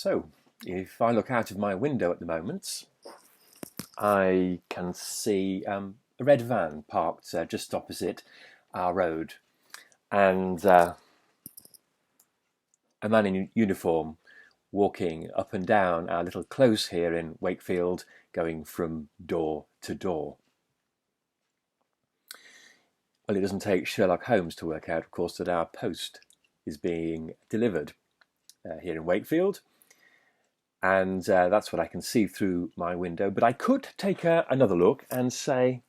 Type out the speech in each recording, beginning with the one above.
So, if I look out of my window at the moment, I can see a red van parked just opposite our road, and a man in uniform walking up and down our little close here in Wakefield, going from door to door. Well, it doesn't take Sherlock Holmes to work out, of course, that our post is being delivered here in Wakefield. And that's what I can see through my window. But I could take another look and say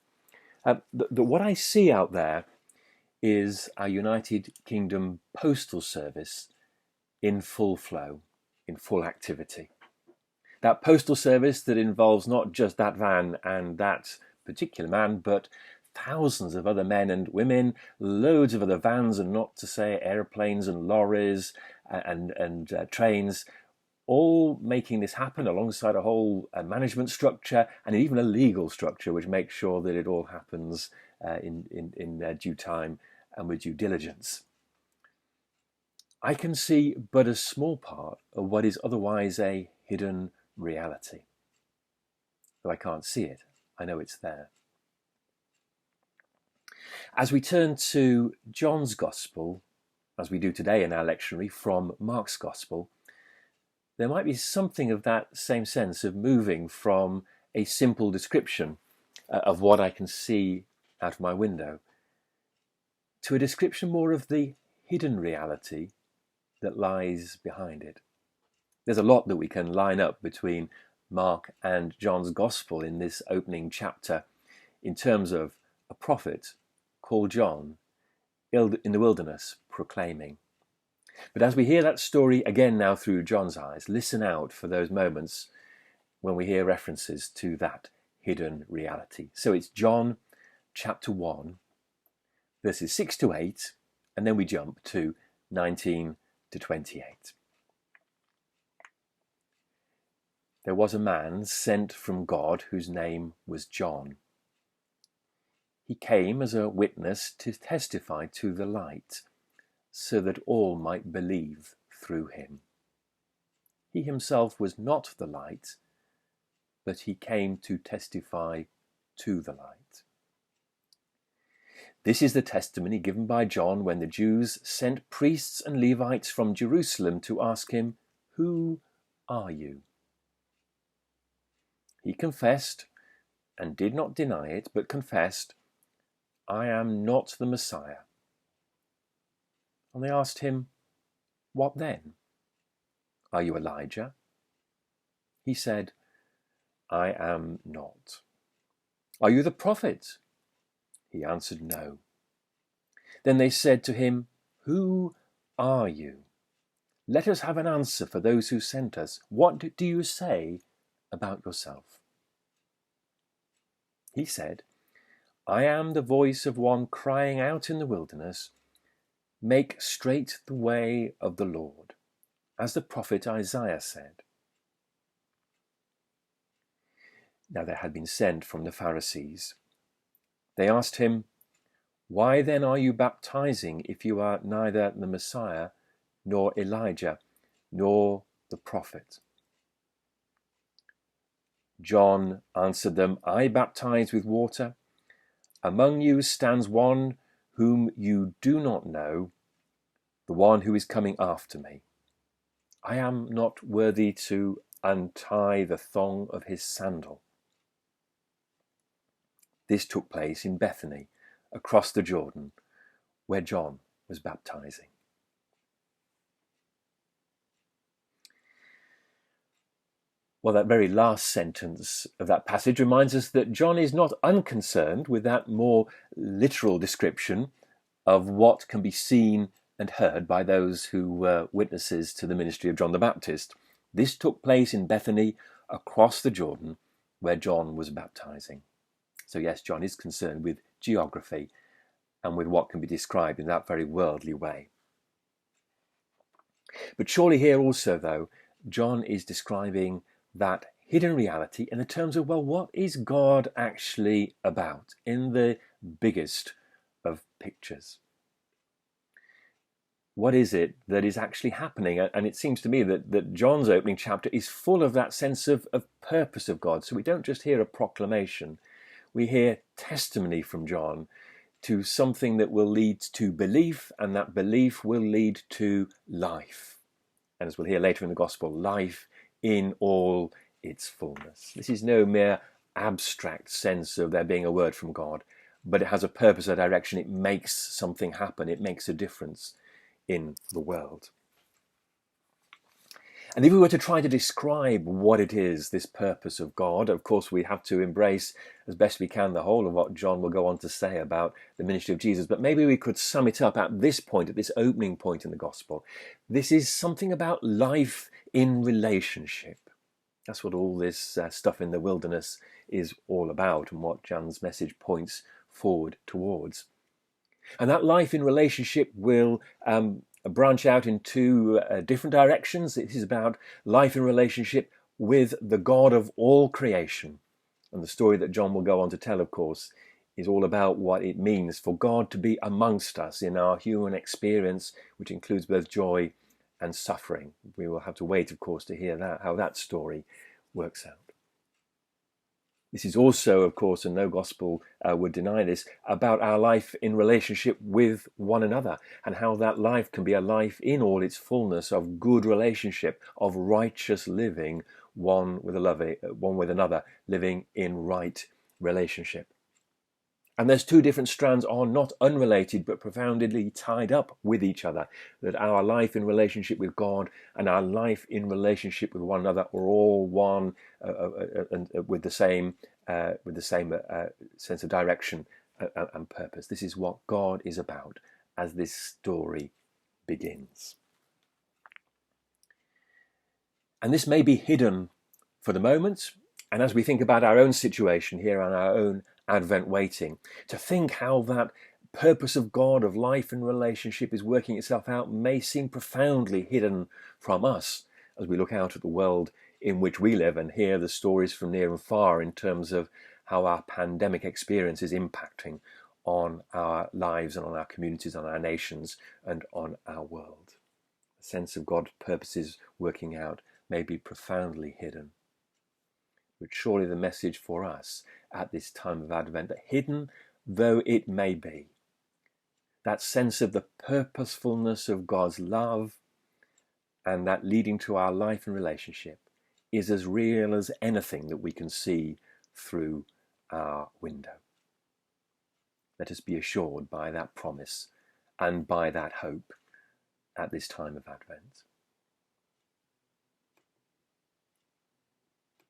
that what I see out there is our United Kingdom Postal Service in full flow, in full activity. That postal service that involves not just that van and that particular man, but thousands of other men and women, loads of other vans, and not to say airplanes and lorries and trains, all making this happen alongside a whole management structure and even a legal structure which makes sure that it all happens in due time and with due diligence. I can see but a small part of what is otherwise a hidden reality. Though I can't see it, I know it's there. As we turn to John's Gospel, as we do today in our lectionary from Mark's Gospel, there might be something of that same sense of moving from a simple description of what I can see out of my window to a description more of the hidden reality that lies behind it. There's a lot that we can line up between Mark and John's Gospel in this opening chapter in terms of a prophet called John in the wilderness proclaiming. But as we hear that story again now through John's eyes, listen out for those moments when we hear references to that hidden reality. So it's John chapter 1, verses 6 to 8, and then we jump to 19 to 28. There was a man sent from God whose name was John. He came as a witness to testify to the light, so that all might believe through him. He himself was not the light, but he came to testify to the light. This is the testimony given by John when the Jews sent priests and Levites from Jerusalem to ask him, "Who are you?" He confessed, and did not deny it, but confessed, "I am not the Messiah." And they asked him, "What then? Are you Elijah?" He said, "I am not." "Are you the prophet?" He answered, "No." Then they said to him, "Who are you? Let us have an answer for those who sent us. What do you say about yourself?" He said, "I am the voice of one crying out in the wilderness, 'Make straight the way of the Lord,' as the prophet Isaiah said." Now there had been sent from the Pharisees. They asked him, "Why then are you baptizing if you are neither the Messiah, nor Elijah, nor the prophet?" John answered them, "I baptize with water. Among you stands one whom you do not know, the one who is coming after me. I am not worthy to untie the thong of his sandal." This took place in Bethany, across the Jordan, where John was baptizing. Well, that very last sentence of that passage reminds us that John is not unconcerned with that more literal description of what can be seen and heard by those who were witnesses to the ministry of John the Baptist. This took place in Bethany, across the Jordan, where John was baptizing. So yes, John is concerned with geography and with what can be described in that very worldly way. But surely here also, though, John is describing that hidden reality in the terms of, well, what is God actually about in the biggest of pictures? what is it that is actually happening? And it seems to me that John's opening chapter is full of that sense of purpose of God. So we don't just hear a proclamation, we hear testimony from John to something that will lead to belief, and that belief will lead to life. And as we'll hear later in the Gospel, life in all its fullness. This is no mere abstract sense of there being a word from God, but it has a purpose, a direction. It makes something happen. It makes a difference in the world. And if we were to try to describe what it is, this purpose of God, of course we have to embrace as best we can the whole of what John will go on to say about the ministry of Jesus. But maybe we could sum it up at this point, at this opening point in the Gospel. This is something about life in relationship. That's what all this stuff in the wilderness is all about, and what John's message points forward towards. And that life in relationship will branch out in two different directions. It is about life in relationship with the God of all creation. And the story that John will go on to tell, of course, is all about what it means for God to be amongst us in our human experience, which includes both joy and suffering. We will have to wait, of course, to hear that, how that story works out. This is also, of course, and no gospel would deny this, about our life in relationship with one another, and how that life can be a life in all its fullness of good relationship, of righteous living, one with another, living in right relationship. And those two different strands are not unrelated, but profoundly tied up with each other. That our life in relationship with God and our life in relationship with one another are all one, and with the same sense of direction and purpose. This is what God is about as this story begins. And this may be hidden for the moment, and as we think about our own situation here and our own Advent waiting, to think how that purpose of God, of life and relationship, is working itself out may seem profoundly hidden from us as we look out at the world in which we live and hear the stories from near and far in terms of how our pandemic experience is impacting on our lives and on our communities, on our nations, and on our world. The sense of God's purposes working out may be profoundly hidden. But surely the message for us at this time of Advent, that hidden though it may be, that sense of the purposefulness of God's love and that leading to our life and relationship is as real as anything that we can see through our window. Let us be assured by that promise and by that hope at this time of Advent.